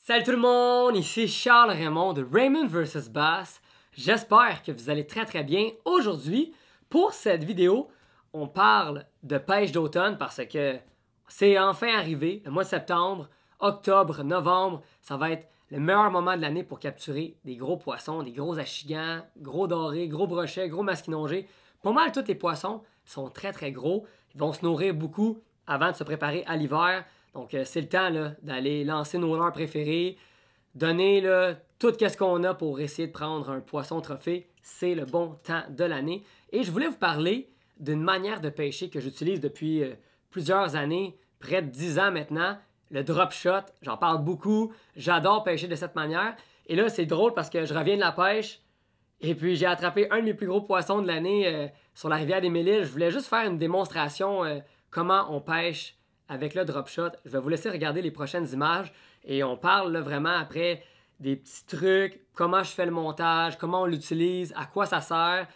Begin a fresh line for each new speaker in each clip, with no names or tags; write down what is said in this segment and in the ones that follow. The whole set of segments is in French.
Salut tout le monde, ici Charles Raymond de Raymond vs Bass. J'espère que vous allez très bien. Aujourd'hui, pour cette vidéo, on parle de pêche d'automne parce que c'est enfin arrivé. Le mois de septembre, octobre, novembre, ça va être le meilleur moment de l'année pour capturer des gros poissons, des gros achigans, gros dorés, gros brochets, gros masquinongés. Pas mal tous les poissons sont très gros. Ils vont se nourrir beaucoup avant de se préparer à l'hiver. Donc, c'est le temps d'aller lancer nos leurres préférés, donner tout ce qu'on a pour essayer de prendre un poisson trophée. C'est le bon temps de l'année. Et je voulais vous parler d'une manière de pêcher que j'utilise depuis plusieurs années, près de 10 ans maintenant, le drop shot. J'en parle beaucoup. J'adore pêcher de cette manière. Et là, c'est drôle parce que je reviens de la pêche et puis j'ai attrapé un de mes plus gros poissons de l'année sur la rivière des Mille-Îles. Je voulais juste faire une démonstration comment on pêche avec le drop shot. Je vais vous laisser regarder les prochaines images et on parle là, vraiment après des petits trucs, comment je fais le montage, comment on l'utilise, à quoi ça sert.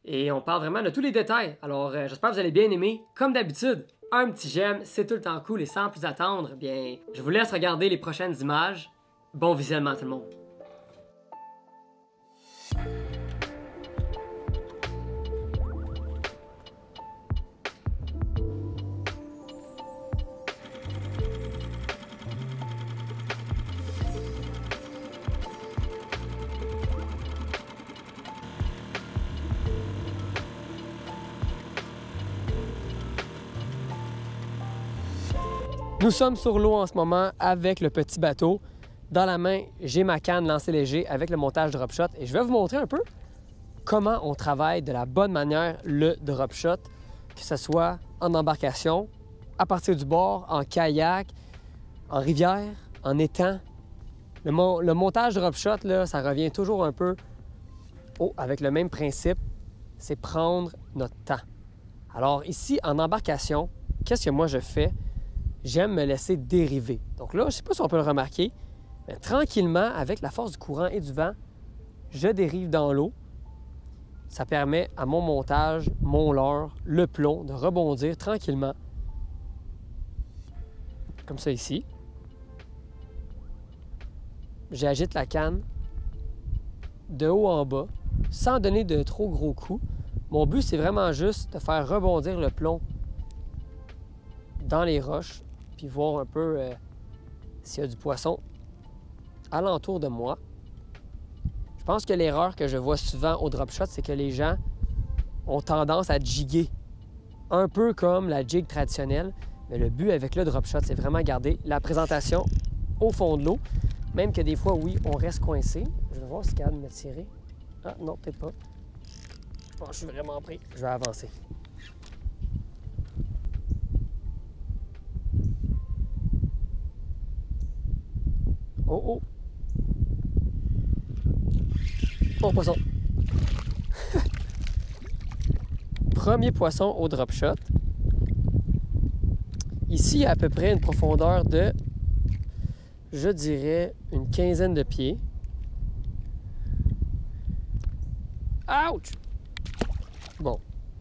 Et on parle vraiment de tous les détails. Alors, j'espère que vous allez bien aimer. Comme d'habitude, un petit j'aime, c'est tout le temps cool. Et sans plus attendre, bien, je vous laisse regarder les prochaines images. Bon visionnement tout le monde. Nous sommes sur l'eau en ce moment avec le petit bateau. Dans la main, j'ai ma canne lancé léger avec le montage drop shot et je vais vous montrer un peu comment on travaille de la bonne manière le drop shot, que ce soit en embarcation, à partir du bord, en kayak, en rivière, en étang. Le montage drop shot, là, ça revient toujours un peu avec le même principe, c'est prendre notre temps. Alors ici, en embarcation, qu'est-ce que moi je fais? J'aime me laisser dériver. Donc là, je ne sais pas si on peut le remarquer, mais tranquillement, avec la force du courant et du vent, je dérive dans l'eau. Ça permet à mon montage, mon leurre, le plomb, de rebondir tranquillement. Comme ça ici. J'agite la canne de haut en bas, sans donner de trop gros coups. Mon but, c'est vraiment juste de faire rebondir le plomb dans les roches, puis voir un peu s'il y a du poisson alentour de moi. Je pense que l'erreur que je vois souvent au drop shot, c'est que les gens ont tendance à jigger, un peu comme la jig traditionnelle. Mais le but avec le drop shot, c'est vraiment garder la présentation au fond de l'eau, même que des fois, oui, on reste coincé. Je vais voir si capable de me tirer. Ah non, peut-être pas. Bon, je suis vraiment pris. Je vais avancer. Oh! Oh, poisson! Premier poisson au drop shot. Ici, il y a à peu près une profondeur de, je dirais, une quinzaine de pieds. Ouch! Bon,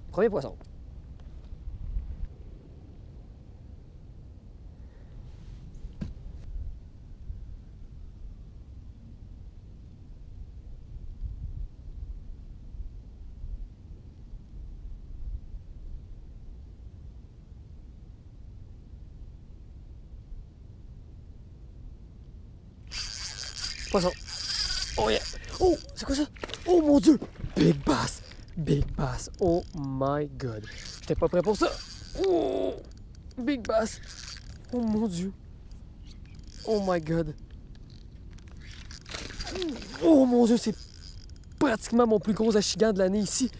premier poisson. Poisson. Oh yeah. Oh, c'est quoi ça? Oh mon Dieu! Big bass! Big bass. Oh my God. J'étais pas prêt pour ça. Oh! Big bass. Oh mon Dieu. Oh my God. Oh mon Dieu, c'est pratiquement mon plus gros achigan de l'année ici.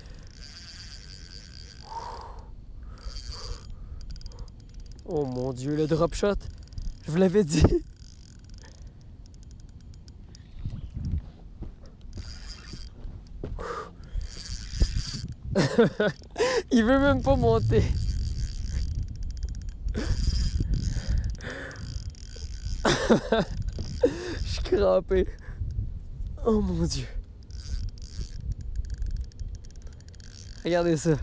Oh mon Dieu, le drop shot. Je vous l'avais dit. Il veut même pas monter. Je suis crampé. Oh mon Dieu. Regardez ça.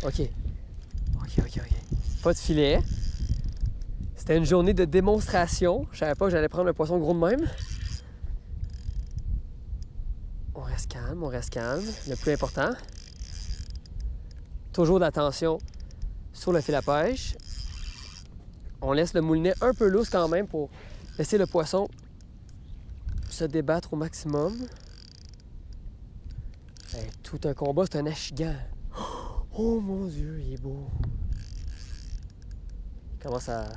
OK. OK. OK. Pas de filet. C'était une journée de démonstration. Je savais pas que j'allais prendre un poisson gros de même. On reste calme. Le plus important. Toujours d'attention sur le fil à pêche. On laisse le moulinet un peu lousse quand même pour laisser le poisson se débattre au maximum. Hey, tout un combat, c'est un achigan. Oh mon Dieu, il est beau. Il commence à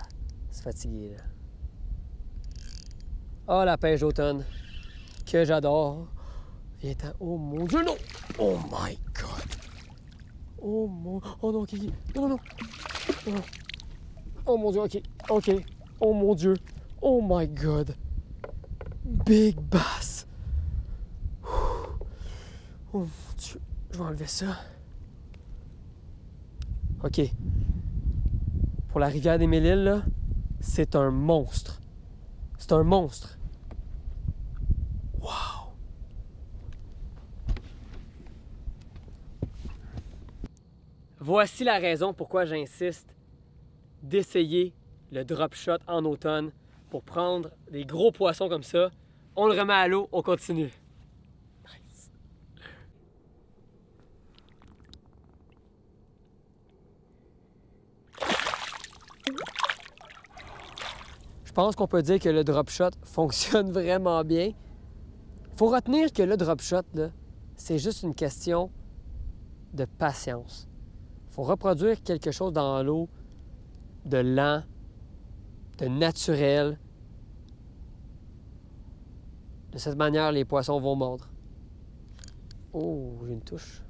se fatiguer, là. Ah, la pêche d'automne, que j'adore. Viens-t'en. Oh mon Dieu, non! Oh my God! Oh mon... Oh non, OK. Non. Oh mon Dieu, OK. Oh mon Dieu. Oh my God. Big bass. Oh mon Dieu. Je vais enlever ça. OK. Pour la rivière des Mille-Îles, là, c'est un monstre. C'est un monstre. Wow! Voici la raison pourquoi j'insiste d'essayer le drop shot en automne pour prendre des gros poissons comme ça. On le remet à l'eau, on continue. Nice. Je pense qu'on peut dire que le drop shot fonctionne vraiment bien. Il faut retenir que le drop shot, c'est juste une question de patience. Il faut reproduire quelque chose dans l'eau de lent, de naturel. De cette manière, les poissons vont mordre. Oh, j'ai une touche.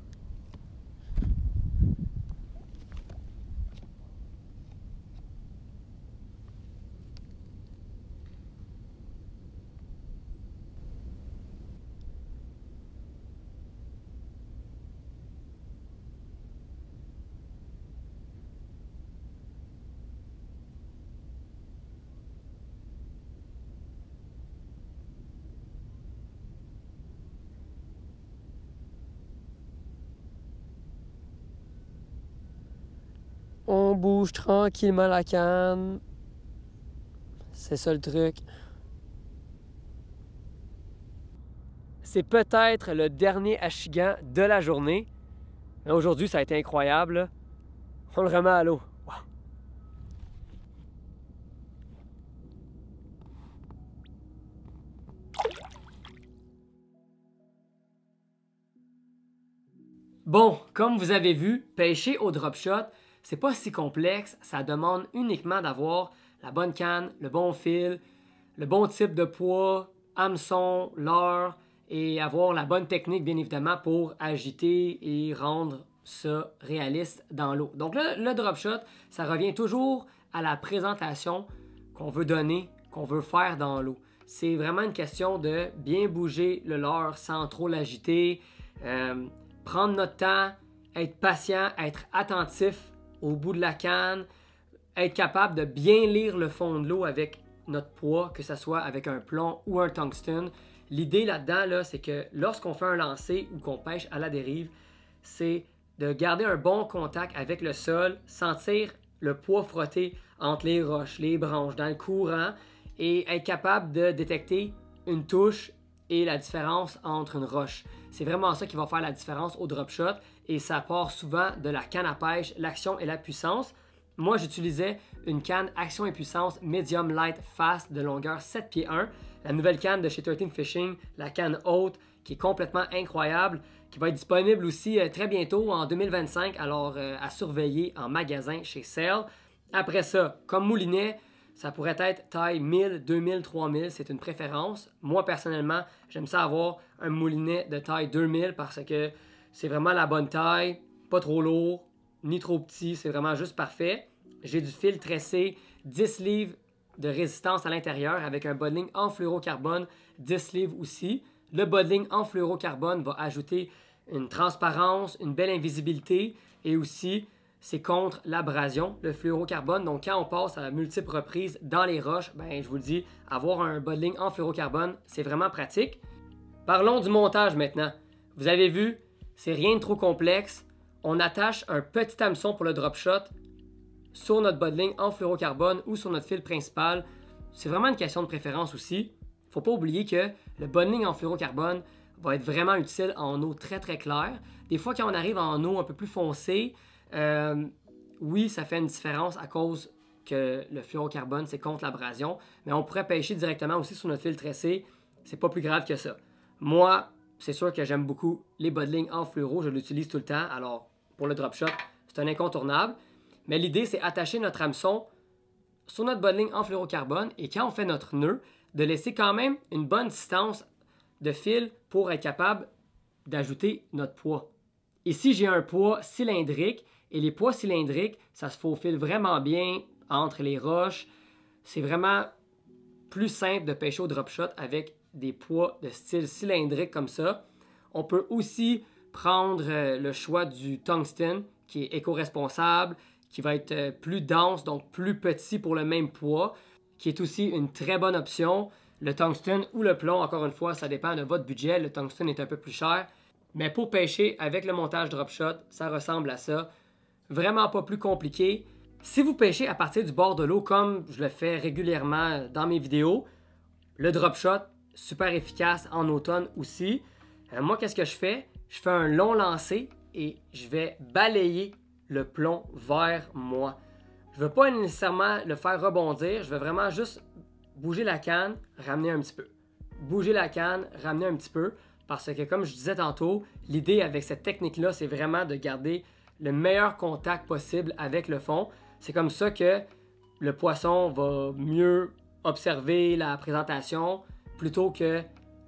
On bouge tranquillement la canne. C'est ça le truc. C'est peut-être le dernier achigan de la journée. Mais aujourd'hui, ça a été incroyable. On le remet à l'eau. Wow. Bon, comme vous avez vu, pêcher au drop shot, c'est pas si complexe. Ça demande uniquement d'avoir la bonne canne, le bon fil, le bon type de poids, hameçon, leurre et avoir la bonne technique, bien évidemment, pour agiter et rendre ça réaliste dans l'eau. Donc là, le drop shot, ça revient toujours à la présentation qu'on veut donner, qu'on veut faire dans l'eau. C'est vraiment une question de bien bouger le leurre sans trop l'agiter, prendre notre temps, être patient, être attentif au bout de la canne, être capable de bien lire le fond de l'eau avec notre poids, que ce soit avec un plomb ou un tungsten. L'idée là-dedans, là, c'est que lorsqu'on fait un lancer ou qu'on pêche à la dérive, c'est de garder un bon contact avec le sol, sentir le poids frotter entre les roches, les branches, dans le courant et être capable de détecter une touche et la différence entre une roche. C'est vraiment ça qui va faire la différence au drop shot et ça part souvent de la canne à pêche, l'action et la puissance. Moi, j'utilisais une canne action et puissance medium light fast de longueur 7 pieds 1. La nouvelle canne de chez 13 Fishing, la canne haute, qui est complètement incroyable, qui va être disponible aussi très bientôt en 2025, alors à surveiller en magasin chez Sail. Après ça, comme moulinet, ça pourrait être taille 1000, 2000, 3000, c'est une préférence. Moi, personnellement, j'aime ça avoir un moulinet de taille 2000 parce que c'est vraiment la bonne taille, pas trop lourd, ni trop petit, c'est vraiment juste parfait. J'ai du fil tressé, 10 livres de résistance à l'intérieur avec un bodling en fluorocarbone, 10 livres aussi. Le bodling en fluorocarbone va ajouter une transparence, une belle invisibilité et aussi c'est contre l'abrasion, le fluorocarbone. Donc quand on passe à multiples reprises dans les roches, ben je vous le dis, avoir un bodling en fluorocarbone, c'est vraiment pratique. Parlons du montage maintenant. Vous avez vu, c'est rien de trop complexe. On attache un petit hameçon pour le drop shot sur notre bas de ligne en fluorocarbone ou sur notre fil principal. C'est vraiment une question de préférence aussi. Il ne faut pas oublier que le bas de ligne en fluorocarbone va être vraiment utile en eau très très claire. Des fois, quand on arrive en eau un peu plus foncée, oui, ça fait une différence à cause que le fluorocarbone, c'est contre l'abrasion, mais on pourrait pêcher directement aussi sur notre fil tressé. C'est pas plus grave que ça. Moi, c'est sûr que j'aime beaucoup les bas de ligne en fluoro, je l'utilise tout le temps. Alors, pour le drop shot, c'est un incontournable. Mais l'idée, c'est attacher notre hameçon sur notre bas de ligne en fluorocarbone et quand on fait notre nœud, de laisser quand même une bonne distance de fil pour être capable d'ajouter notre poids. Ici, j'ai un poids cylindrique et les poids cylindriques, ça se faufile vraiment bien entre les roches. C'est vraiment plus simple de pêcher au drop shot avec des poids de style cylindrique comme ça. On peut aussi prendre le choix du tungsten qui est éco-responsable, qui va être plus dense, donc plus petit pour le même poids, qui est aussi une très bonne option. Le tungsten ou le plomb, encore une fois, ça dépend de votre budget. Le tungsten est un peu plus cher. Mais pour pêcher avec le montage drop shot, ça ressemble à ça. Vraiment pas plus compliqué. Si vous pêchez à partir du bord de l'eau, comme je le fais régulièrement dans mes vidéos, le drop shot, super efficace en automne aussi. Moi, qu'est-ce que je fais? Je fais un long lancer et je vais balayer le plomb vers moi. Je ne veux pas nécessairement le faire rebondir, je veux vraiment juste bouger la canne, ramener un petit peu. Bouger la canne, ramener un petit peu, parce que comme je disais tantôt, l'idée avec cette technique-là, c'est vraiment de garder le meilleur contact possible avec le fond. C'est comme ça que le poisson va mieux observer la présentation plutôt que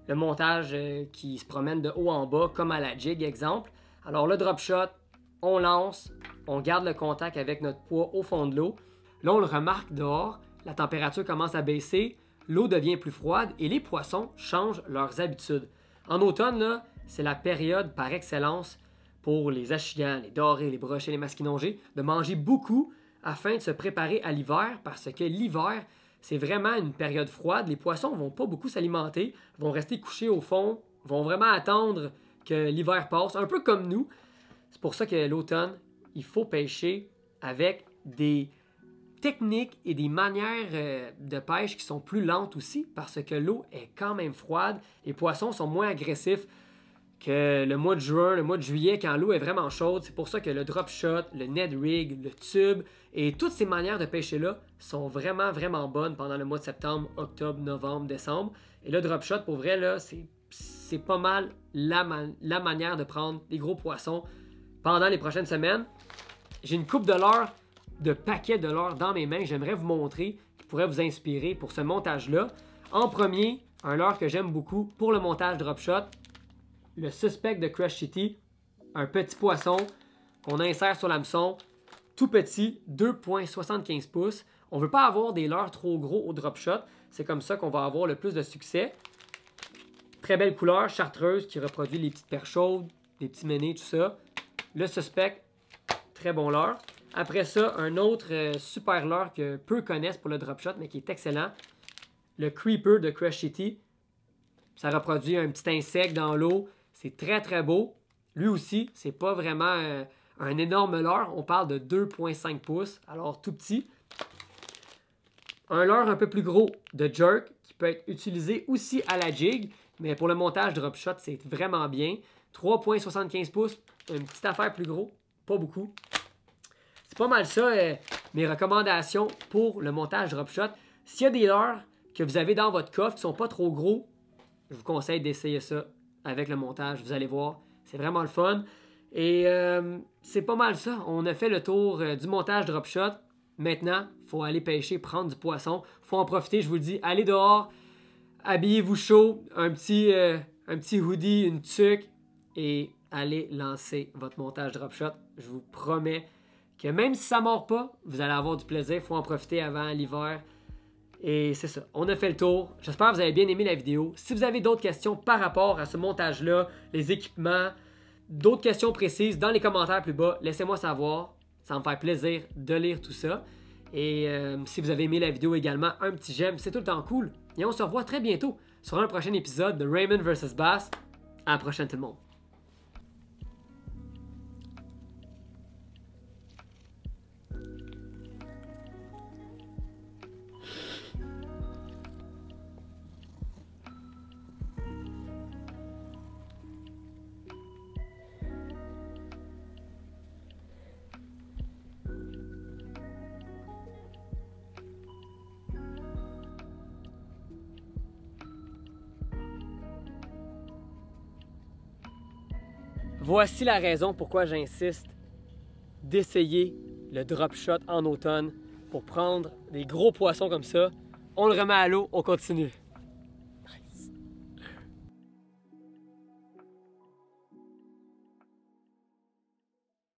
le montage qui se promène de haut en bas, comme à la jig, exemple. Alors le drop shot, on lance, on garde le contact avec notre poids au fond de l'eau. Là, on le remarque dehors, la température commence à baisser, l'eau devient plus froide et les poissons changent leurs habitudes. En automne, c'est la période par excellence pour les achigans, les dorés, les brochets, les masquinongés, de manger beaucoup afin de se préparer à l'hiver parce que l'hiver, c'est vraiment une période froide. Les poissons ne vont pas beaucoup s'alimenter, vont rester couchés au fond, vont vraiment attendre que l'hiver passe, un peu comme nous. C'est pour ça que l'automne, il faut pêcher avec des techniques et des manières de pêche qui sont plus lentes aussi parce que l'eau est quand même froide. Les poissons sont moins agressifs que le mois de juin, le mois de juillet quand l'eau est vraiment chaude. C'est pour ça que le drop shot, le Ned rig, le tube et toutes ces manières de pêcher-là sont vraiment, vraiment bonnes pendant le mois de septembre, octobre, novembre, décembre. Et le drop shot, pour vrai, là, c'est pas mal la manière de prendre des gros poissons pendant les prochaines semaines. J'ai une coupe de leurre, de paquets de leurre dans mes mains. J'aimerais vous montrer, qui pourrait vous inspirer pour ce montage-là. En premier, un leurre que j'aime beaucoup pour le montage drop shot, le Suspect de Crush City, un petit poisson qu'on insère sur l'hameçon, tout petit, 2,75 pouces. On ne veut pas avoir des leurres trop gros au drop shot. C'est comme ça qu'on va avoir le plus de succès. Très belle couleur, chartreuse, qui reproduit les petites perches chaudes, les petits ménés, tout ça. Le Suspect, très bon leurre. Après ça, un autre super leurre que peu connaissent pour le drop shot, mais qui est excellent. Le Creeper de Crush City. Ça reproduit un petit insecte dans l'eau. C'est très, très beau. Lui aussi, c'est pas vraiment un énorme leurre. On parle de 2,5 pouces, alors tout petit. Un leurre un peu plus gros de Jerk qui peut être utilisé aussi à la jig, mais pour le montage drop shot, c'est vraiment bien. 3,75 pouces, une petite affaire plus gros, pas beaucoup. C'est pas mal ça, mes recommandations pour le montage drop shot. S'il y a des leurres que vous avez dans votre coffre qui sont pas trop gros, je vous conseille d'essayer ça avec le montage. Vous allez voir, c'est vraiment le fun. Et c'est pas mal ça. On a fait le tour du montage drop shot. Maintenant, il faut aller pêcher, prendre du poisson. Il faut en profiter, je vous le dis. Allez dehors, habillez-vous chaud, un petit hoodie, une tuque et allez lancer votre montage drop shot. Je vous promets que même si ça ne mord pas, vous allez avoir du plaisir. Il faut en profiter avant l'hiver. Et c'est ça, on a fait le tour. J'espère que vous avez bien aimé la vidéo. Si vous avez d'autres questions par rapport à ce montage-là, les équipements, d'autres questions précises, dans les commentaires plus bas, laissez-moi savoir. Ça va me faire plaisir de lire tout ça. Et si vous avez aimé la vidéo également, un petit j'aime, c'est tout le temps cool. Et on se revoit très bientôt sur un prochain épisode de Raymond vs Bass. À la prochaine tout le monde. Voici la raison pourquoi j'insiste d'essayer le drop shot en automne pour prendre des gros poissons comme ça. On le remet à l'eau, on continue.